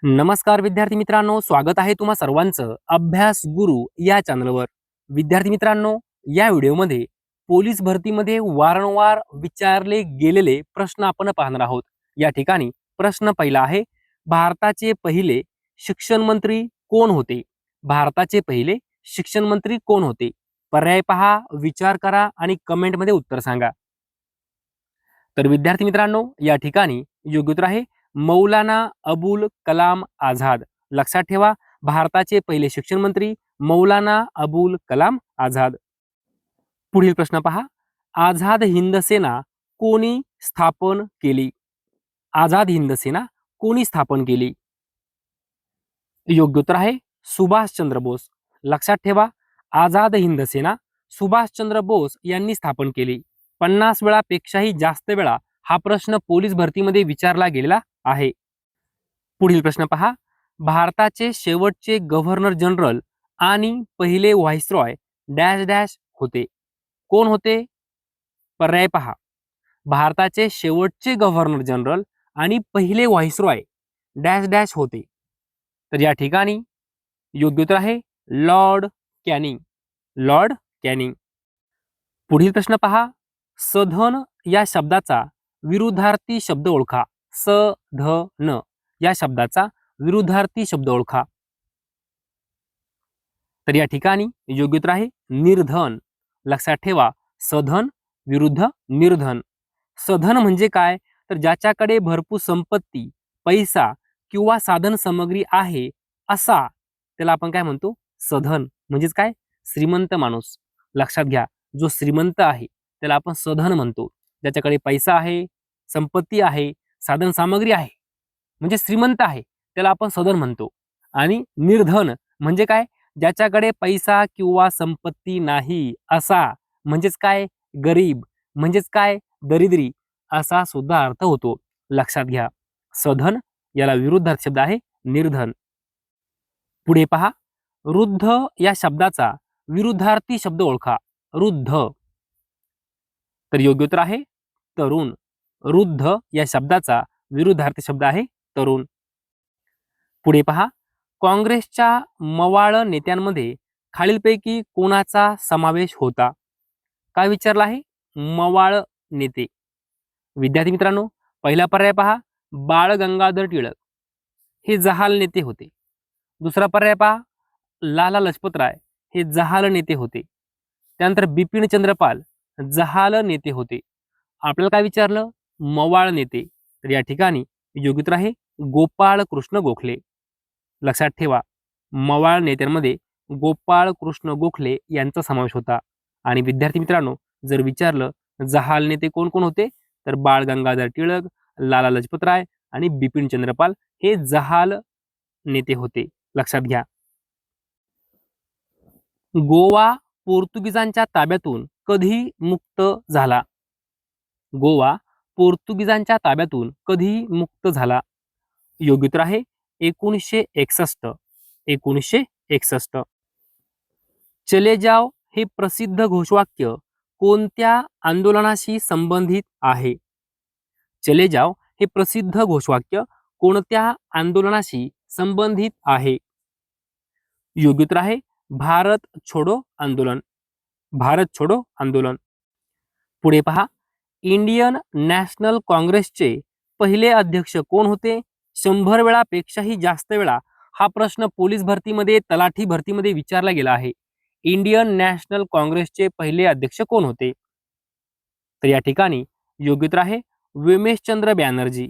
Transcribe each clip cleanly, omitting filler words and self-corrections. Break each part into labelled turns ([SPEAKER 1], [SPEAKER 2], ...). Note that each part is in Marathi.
[SPEAKER 1] नमस्कार विद्यार्थी मित्रांनो, स्वागत आहे तुम्हा सर्वांचं अभ्यास गुरु या चॅनलवर. विद्यार्थी मित्रांनो, या व्हिडिओमध्ये पोलीस भरतीमध्ये वारंवार विचारले गेलेले प्रश्न आपण पाहणार आहोत. या ठिकाणी प्रश्न पहिला आहे, भारताचे पहिले शिक्षण मंत्री कोण होते? भारताचे पहिले शिक्षण मंत्री कोण होते? पर्याय पहा, विचार करा आणि कमेंटमध्ये उत्तर सांगा. तर विद्यार्थी मित्रांनो, या ठिकाणी योग्य उत्तर आहे मौलाना अबुल कलाम आझाद. लक्षात ठेवा, भारताचे पहिले शिक्षण मंत्री मौलाना अबुल कलाम आझाद. पुढील प्रश्न पहा, आझाद हिंद सेना कोणी स्थापन केली? आझाद हिंद सेना कोणी स्थापन केली? योग्य उत्तर आहे सुभाषचंद्र बोस. लक्षात ठेवा, आझाद हिंद सेना सुभाषचंद्र बोस यांनी स्थापन केली. 50 वेळापेक्षाही जास्त वेळा हा प्रश्न पोलीस भरतीमध्ये विचारला गेलेला आहे. पुढील प्रश्न पहा, भारताचे शेवटचे गव्हर्नर जनरल आणि पहिले व्हाईसरॉय डॅश डॅश होते. कोण होते? पर्याय पहा, भारताचे शेवटचे गव्हर्नर जनरल आणि पहिले व्हाईसरॉय डॅश डॅश होते. तर या ठिकाणी योग्य उत्तर आहे लॉर्ड कॅनिंग. Lord Canning. पुढील प्रश्न पहा, सधन या शब्दाचा विरुद्धार्थी शब्द ओळखा. सधन या शब्दाचा विरुद्धार्थी शब्द ओळखा. तर या ठिकाणी योग्य उत्तर आहे निर्धन. लक्षात ठेवा, सधन विरुद्ध निर्धन. सधन म्हणजे काय? तर ज्याच्याकडे भरपूर संपत्ती, पैसा किंवा साधन सामग्री आहे असा त्याला आपण काय म्हणतो? सधन. म्हणजेच काय? श्रीमंत माणूस. लक्षात घ्या, जो श्रीमंत आहे त्याला आपण सधन म्हणतो. ज्याच्याकडे पैसा आहे, संपत्ती आहे, साधन सामग्री आहे, म्हणजे श्रीमंत आहे, त्याला आपण सधन म्हणतो. आणि निर्धन म्हणजे काय? ज्याच्याकडे पैसा किंवा संपत्ती नाही असा, म्हणजेच काय? गरीब, म्हणजेच काय? दरिद्री असा सुद्धा अर्थ होतो. लक्षात घ्या, सधन याला विरुद्धार्थ शब्द आहे निर्धन. पुढे पहा, वृद्ध या शब्दाचा विरुद्धार्थी शब्द ओळखा. वृद्ध. तर योग्य उत्तर आहे तरुण. वृद्ध या शब्दाचा विरुद्धार्थी शब्द आहे तरुण. पुढे पहा, काँग्रेसच्या मवाळ नेत्यांमध्ये खालीलपैकी कोणाचा समावेश होता? काय विचारलं आहे? मवाळ नेते. विद्यार्थी मित्रांनो, पहिला पर्याय पहा, बाळ गंगाधर टिळक हे जहाल नेते होते. दुसरा पर्याय पहा, लाला लजपतराय हे जहाल नेते होते. त्यानंतर बिपिन चंद्रपाल जहाल नेते होते. आपल्याला काय विचारलं? मवाळ नेते. तर या ठिकाणी योग्य उत्तर आहे गोपाळ कृष्ण गोखले. लक्षात ठेवा, मवाळ नेत्यांमध्ये गोपाळ कृष्ण गोखले यांचा समावेश होता. आणि विद्यार्थी मित्रांनो, जर विचारलं जहाल नेते कोण कोण होते, तर बाळ गंगाधर टिळक, लाला लजपतराय आणि बिपिन चंद्रपाल हे जहाल नेते होते. लक्षात घ्या. गोवा पोर्तुगीजांच्या ताब्यातून कधी मुक्त झाला? गोवा पोर्तुगीजांच्या ताब्यातून कधी मुक्त झाला? योग्य उत्तर आहे 1961. 1961. चले जाव हे प्रसिद्ध घोषवाक्य कोणत्या आंदोलनाशी संबंधित आहे? चले जाव हे प्रसिद्ध घोषवाक्य कोणत्या आंदोलनाशी संबंधित आहे? योग्य उत्तर आहे भारत छोडो आंदोलन. भारत छोडो आंदोलन. पुढे पहा, इंडियन नॅशनल काँग्रेसचे पहिले अध्यक्ष कोण होते? 100 वेळापेक्षाही जास्त वेळा हा प्रश्न पोलीस भरतीमध्ये, तलाठी भरतीमध्ये विचारला गेला आहे. इंडियन नॅशनल काँग्रेसचे पहिले अध्यक्ष कोण होते? तर या ठिकाणी योग्य उत्तर आहे विमेशचंद्र बॅनर्जी.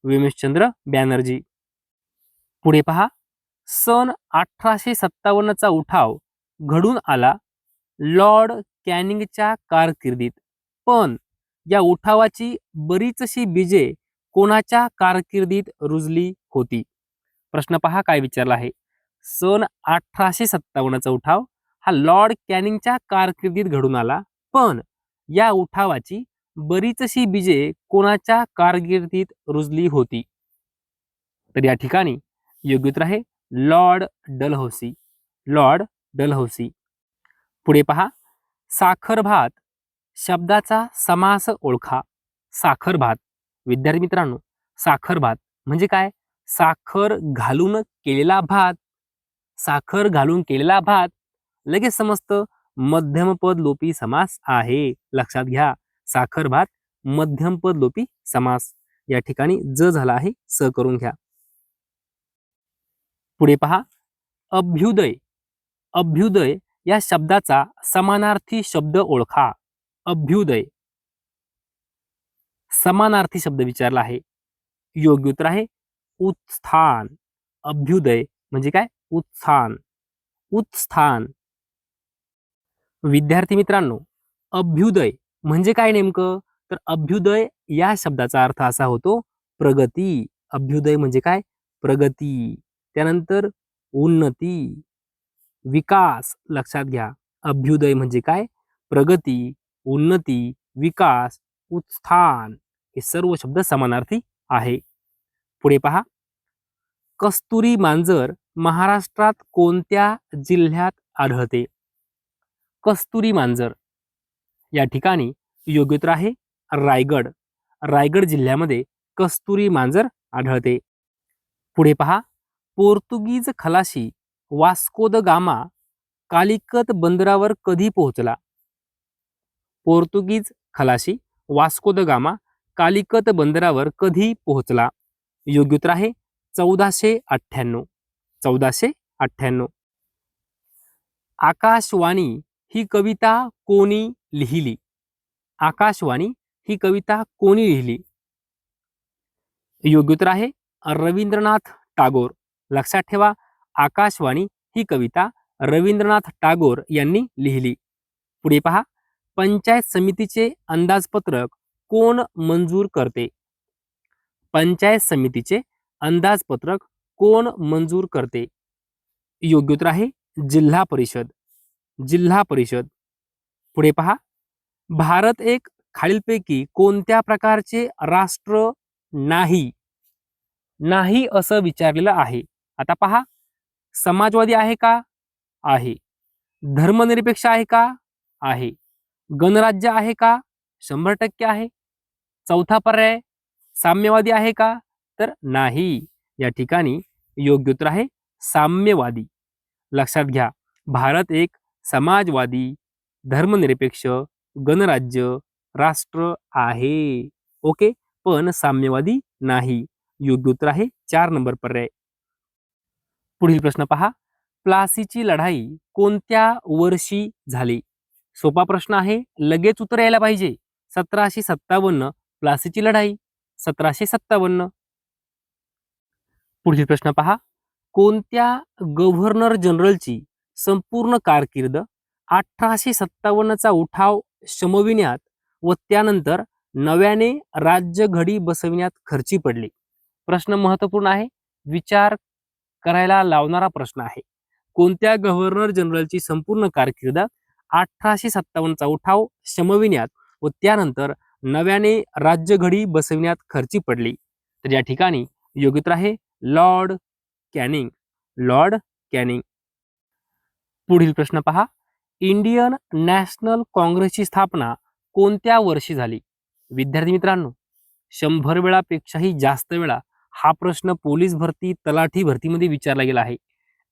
[SPEAKER 1] विमेशचंद्र बॅनर्जी. पुढे पहा, सन 1857 चा उठाव घडून आला लॉर्ड कॅनिंगच्या कारकिर्दीत, पण या उठावाची बरीचशी बीजे कोणाच्या कारकिर्दीत रुजली होती? प्रश्न पहा काय विचारला आहे. सन 1857 चा उठाव हा लॉर्ड कॅनिंगच्या कारकिर्दीत घडून आला, पण या उठावाची बरीचशी बीजे कोणाच्या कारकिर्दीत रुजली होती? तर या ठिकाणी योग्य उत्तर आहे लॉर्ड डलहौसी. Lord Dalhousie. पुढे पहा, साखर भात शब्दाचा समास ओळखा. साखर भात. विद्यार्थी मित्रांनो, साखर भात म्हणजे काय? साखर घालून केलेला भात, साखर घालून केलेला भात, लगेच समजतं मध्यमपद लोपी समास आहे. लक्षात घ्या, साखर भात मध्यमपद लोपी समास. या ठिकाणी ज झाला आहे, स करून घ्या. पुढे पहा, अभ्युदय. अभ्युदय या शब्दाचा समानार्थी शब्द ओळखा. अभ्युदय समानार्थी शब्द विचारला आहे. योग्य उत्तर आहे उत्थान. अभ्युदय म्हणजे काय? उत्थान. उत्थान. विद्यार्थी मित्रांनो, अभ्युदय म्हणजे काय नेमकं? तर अभ्युदय या शब्दाचा अर्थ असा होतो प्रगती. अभ्युदय म्हणजे काय? प्रगती. त्यानंतर उन्नती, विकास. लक्षात घ्या, अभ्युदय म्हणजे काय? प्रगती, उन्नती, विकास, उत्थान हे सर्व शब्द समानार्थी आहे. पुढे पहा, कस्तुरी मांजर महाराष्ट्रात कोणत्या जिल्ह्यात आढळते? कस्तुरी मांजर या ठिकाणी योग्य उत्तर आहे रायगड. रायगड जिल्ह्यामध्ये कस्तुरी मांजर आढळते. पुढे पहा, पोर्तुगीज खलाशी वास्को द गामा कालिकत बंदरावर कधी पोहोचला? पोर्तुगीज खलाशी वास्को द गामा कालिकत बंदरावर कधी पोहोचला? योग्य उत्तर आहे 1498. 1498. आकाशवाणी ही कविता कोणी लिहिली? आकाशवाणी ही कविता कोणी लिहिली? योग्य उत्तर आहे रवींद्रनाथ टागोर. लक्षात ठेवा, आकाशवाणी ही कविता रवींद्रनाथ टागोर यांनी लिहिली. पुढे पहा, पंचायत समितीचे अंदाजपत्रक कोण मंजूर करते? पंचायत समितीचे अंदाजपत्रक कोण मंजूर करते? योग्य उत्तर आहे जिल्हा परिषद. जिल्हा परिषद. पुढे पहा, भारत एक खालीलपैकी कोणत्या प्रकारचे राष्ट्र नाही? नाही असं विचारलेलं आहे. आता पहा, समाजवादी आहे का? आहे. धर्मनिरपेक्ष आहे का? आहे. गणराज्य आहे का? 100% आहे. चौथा पर्याय साम्यवादी आहे का? तर नाही. या ठिकाणी योग्य उत्तर आहे साम्यवादी. लक्षात घ्या, भारत एक समाजवादी, धर्मनिरपेक्ष, गणराज्य राष्ट्र आहे. ओके, पण साम्यवादी नाही. योग्य उत्तर आहे 4 नंबर पर्याय. पुढील प्रश्न पहा, प्लासीची लढाई कोणत्या वर्षी झाली? सोपा प्रश्न आहे, लगेच उत्तर यायला पाहिजे. 1757 प्लासीची लढाई. 1757. पुढील प्रश्न पहा, कोणत्या गव्हर्नर जनरलची संपूर्ण कारकीर्द 1857चा उठाव शमविण्यात व त्यानंतर नव्याने राज्य घडी बसविण्यात खर्ची पडली? प्रश्न महत्वपूर्ण आहे, विचार करायला लावणारा प्रश्न आहे. कोणत्या गव्हर्नर जनरलची संपूर्ण कारकीर्द 1857चा उठाव शमविण्यात व त्यानंतर नव्याने राज्यघडी बसविण्यात खर्ची पडली? तर या ठिकाणी योग्य उत्तर आहे लॉर्ड कॅनिंग. Lord Canning. पुढील प्रश्न पहा, इंडियन नॅशनल काँग्रेसची स्थापना कोणत्या वर्षी झाली? विद्यार्थी मित्रांनो, 100 वेळापेक्षाही जास्त वेळा हा प्रश्न पोलीस भरती, तलाठी भरतीमध्ये विचारला गेला आहे.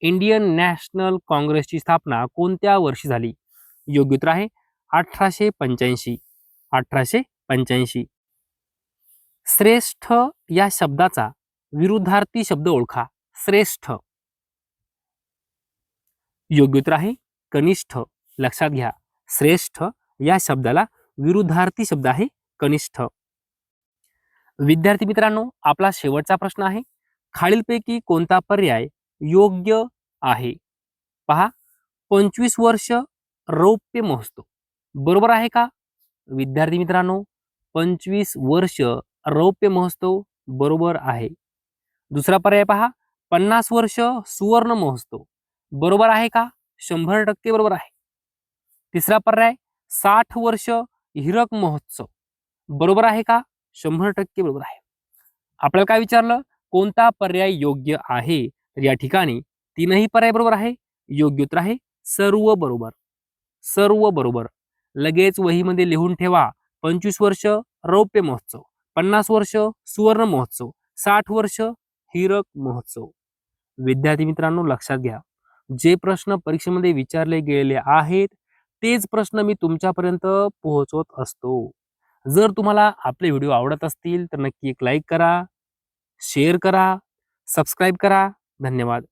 [SPEAKER 1] इंडियन नॅशनल काँग्रेसची स्थापना कोणत्या वर्षी झाली? योग्य उत्तर आहे 1885. 1885. श्रेष्ठ या शब्दाचा विरुद्धार्थी शब्द ओळखा. श्रेष्ठ. योग्य उत्तर आहे कनिष्ठ. लक्षात घ्या, श्रेष्ठ या शब्दाला विरुद्धार्थी शब्द आहे कनिष्ठ. विद्यार्थी मित्रांनो, आपला शेवटचा प्रश्न आहे, खालीलपैकी कोणता पर्याय योग्य आहे? पहा, 25 वर्ष रौप्य महोत्सव बरोबर आहे का? विद्यार्थी मित्रांनो, 25 वर्ष रौप्य महोत्सव बरोबर आहे. दुसरा पर्याय पहा, 50 वर्ष सुवर्ण महोत्सव बरोबर आहे का? 100% बरोबर आहे. तिसरा पर्याय 60 वर्ष हिरक महोत्सव बरोबर आहे का? 100% बरोबर आहे. आपल्याला काय विचारलं, कोणता पर्याय योग्य आहे? तर या ठिकाणी तीनही पर्याय बरोबर आहे. योग्य उत्तर आहे सर्व बरोबर. सर्व बरोबर. लगेच वहीमध्ये लिहून ठेवा. 25 वर्ष रौप्य महोत्सव, 50 वर्ष सुवर्ण महोत्सव, 60 वर्ष हीरक महोत्सव. विद्यार्थी मित्रांनो, लक्षात घ्या, जे प्रश्न परीक्षेमध्ये विचारले गेलेले आहेत तेच प्रश्न मी तुमच्यापर्यंत पोहोचवत असतो. जर तुम्हाला आपले व्हिडिओ आवडत असतील तर नक्की एक लाईक करा, शेअर करा, सबस्क्राईब करा. धन्यवाद.